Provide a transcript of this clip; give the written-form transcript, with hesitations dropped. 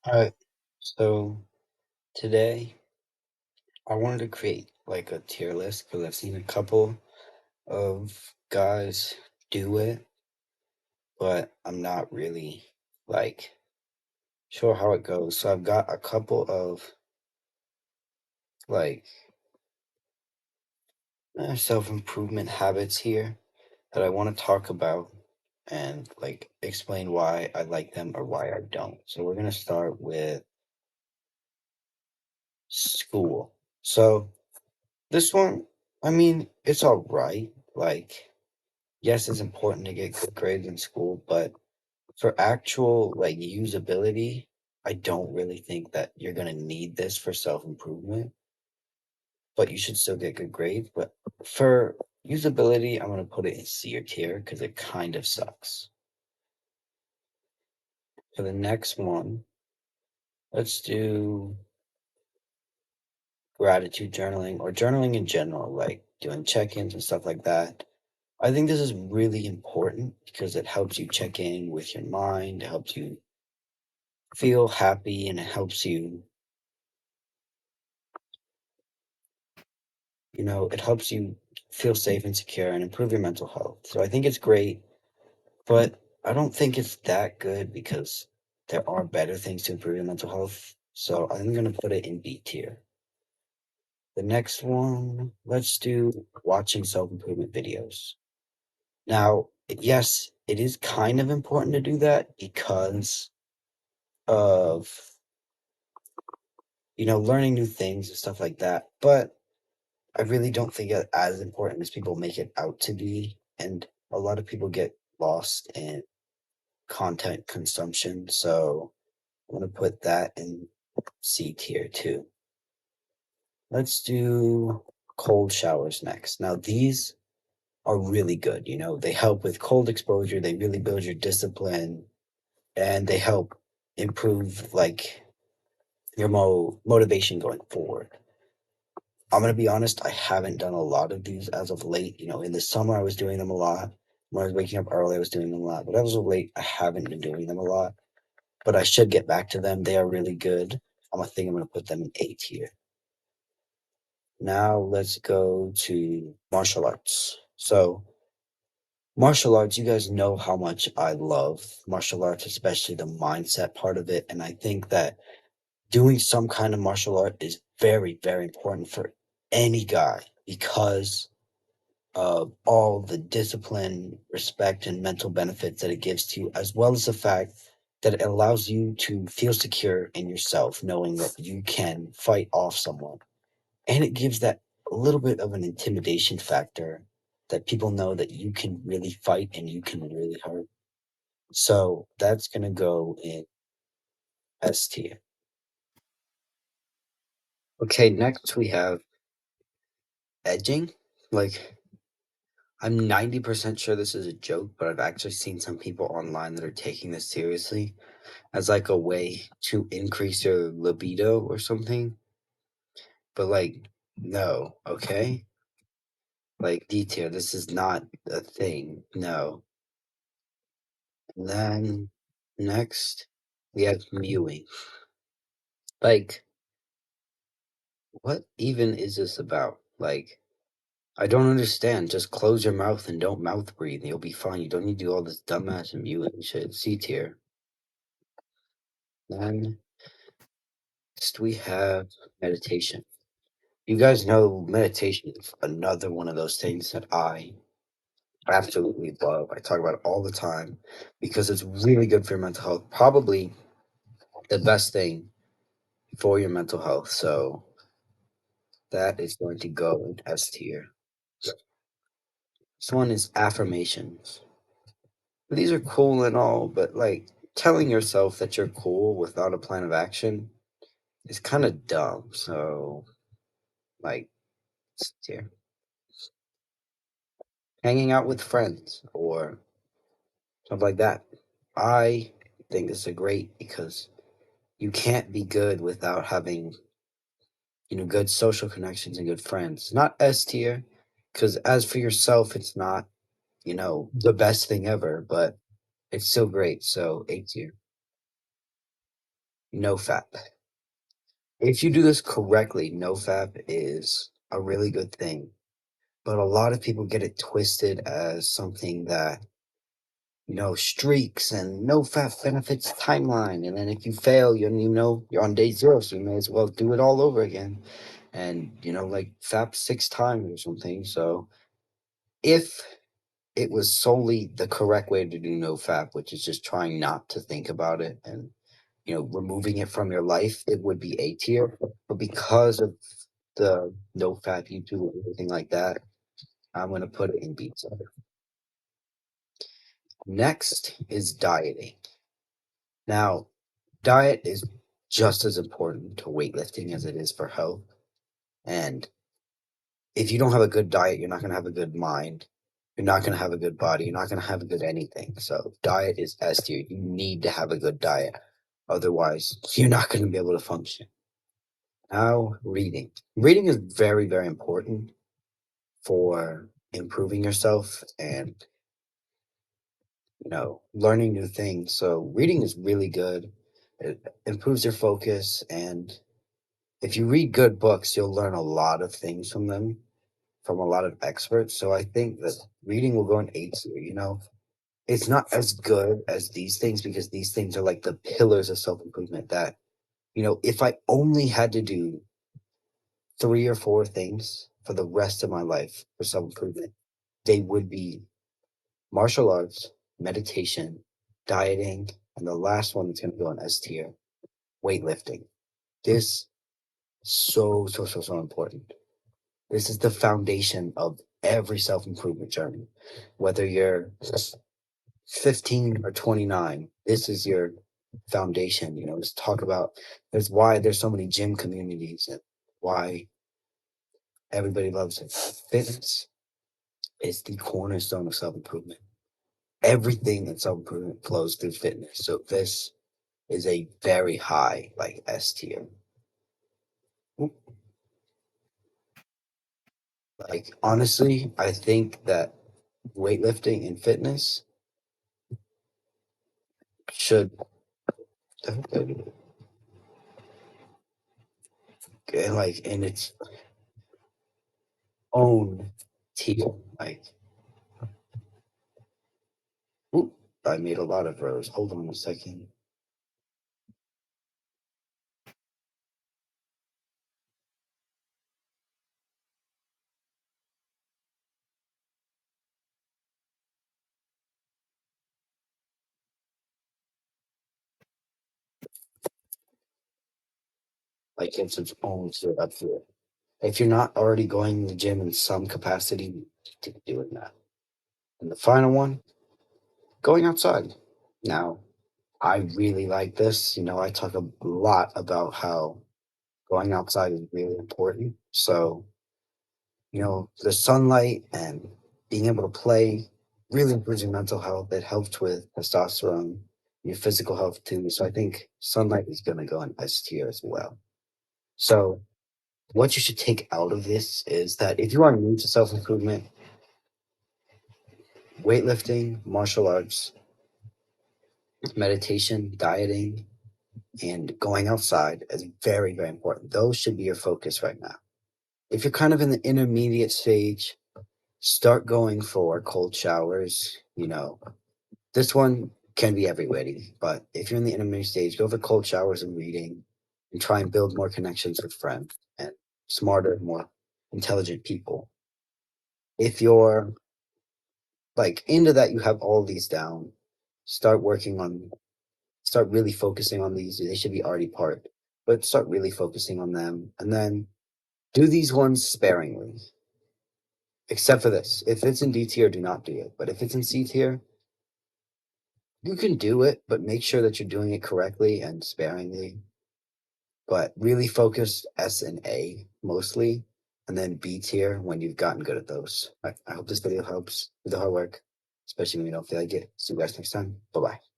All right. So today I wanted to create like a tier list because I've seen a couple of guys do it, but I'm not really like sure how it goes. So I've got a couple of like self-improvement habits here that I want to talk about and like explain why I like them or why I don't. So we're gonna start with school. So this one, I mean, it's all right. Like yes, it's important to get good grades in school, but for actual like usability, I don't really think that you're gonna need this for self-improvement, but you should still get good grades. But for usability, I'm gonna put it in C or tier because it kind of sucks. For the next one, let's do gratitude journaling or journaling in general, like doing check-ins and stuff like that. I think this is really important because it helps you check in with your mind, it helps you feel happy, and it helps you, it helps you feel safe and secure and improve your mental health. So I think it's great, but I don't think it's that good because there are better things to improve your mental health. So I'm going to put it in B tier. The next one, let's do watching self improvement videos. Now, yes, it is kind of important to do that because of, learning new things and stuff like that. But I really don't think it as important as people make it out to be. And a lot of people get lost in content consumption. So I'm going to put that in C tier too. Let's do cold showers next. Now, these are really good. They help with cold exposure, they really build your discipline, and they help improve like your motivation going forward. I'm gonna be honest, I haven't done a lot of these as of late. In the summer I was doing them a lot. When I was waking up early, I was doing them a lot. But as of late, I haven't been doing them a lot. But I should get back to them. They are really good. I'm gonna put them in A tier. Now let's go to martial arts. So martial arts, you guys know how much I love martial arts, especially the mindset part of it. And I think that doing some kind of martial art is very, very important for any guy because of all the discipline, respect, and mental benefits that it gives to you, as well as the fact that it allows you to feel secure in yourself, knowing that you can fight off someone. And it gives that a little bit of an intimidation factor that people know that you can really fight and you can really hurt. So that's going to go in S tier. Okay, next we have edging. Like, I'm 90% sure this is a joke, but I've actually seen some people online that are taking this seriously as like a way to increase your libido or something. But like, no, okay? Like D tier, this is not a thing. No. And then next we have mewing. Like, what even is this about? Like, I don't understand. Just close your mouth and don't mouth breathe. You'll be fine. You don't need to do all this dumbass mewing shit. C tier. Then next we have meditation. You guys know meditation is another one of those things that I absolutely love. I talk about it all the time because it's really good for your mental health. Probably the best thing for your mental health. So that is going to go in S tier. This one is affirmations. These are cool and all, but like telling yourself that you're cool without a plan of action is kind of dumb. So, like, S tier. Hanging out with friends or stuff like that. I think this is great because you can't be good without having, good social connections and good friends. Not S tier, because as for yourself, it's not, the best thing ever, but it's still great. So A tier. NoFap. If you do this correctly, NoFap is a really good thing, but a lot of people get it twisted as something that, streaks and NoFap benefits timeline. And then if you fail, you're on day zero, so you may as well do it all over again. And, like FAP 6 times or something. So if it was solely the correct way to do NoFap, which is just trying not to think about it and removing it from your life, it would be A tier. But because of the NoFap YouTube and everything like that, I'm gonna put it in B tier. Next is dieting. Now, diet is just as important to weightlifting as it is for health. And if you don't have a good diet, you're not gonna have a good mind. You're not gonna have a good body. You're not gonna have a good anything. So diet is S tier. You need to have a good diet. Otherwise, you're not gonna be able to function. Now, reading. Reading is very, very important for improving yourself and learning new things. So reading is really good. It improves your focus, and if you read good books, you'll learn a lot of things from them, from a lot of experts. So I think that reading will go in A tier. It's not as good as these things because these things are like the pillars of self improvement. That if I only had to do 3 or 4 things for the rest of my life for self improvement, they would be martial arts, meditation, dieting, and the last one that's going to go on S tier, weightlifting. This so so so so important. This is the foundation of every self improvement journey. Whether you're 15 or 29, this is your foundation. Let's talk about there's why there's so many gym communities and why everybody loves it. Fitness is the cornerstone of self improvement. Everything in self improvement flows through fitness. So this is a very high, like S tier. Like honestly, I think that weightlifting and fitness should like in its own tier. Like, oop, I made a lot of rows. Hold on a second. Like it's its own tier up here. If you're not already going to the gym in some capacity, you need to be doing that. And the final one, going outside. Now, I really like this. I talk a lot about how going outside is really important. So, the sunlight and being able to play really improves your mental health. It helps with testosterone, your physical health too. So I think sunlight is going to go in S tier as well. So what you should take out of this is that if you are new to self improvement, weightlifting, martial arts, meditation, dieting, and going outside is very, very important. Those should be your focus right now. If you're kind of in the intermediate stage, start going for cold showers. This one can be everybody, but if you're in the intermediate stage, go for cold showers and reading and try and build more connections with friends and smarter, more intelligent people. If you're like into that, you have all these down, start working on, start really focusing on these. They should be already part, but start really focusing on them. And then do these ones sparingly, except for this. If it's in D tier, do not do it. But if it's in C tier, you can do it, but make sure that you're doing it correctly and sparingly. But really focus S and A mostly, and then B tier when you've gotten good at those. I hope this video helps with the hard work, especially when you don't feel like it. See you guys next time. Bye bye.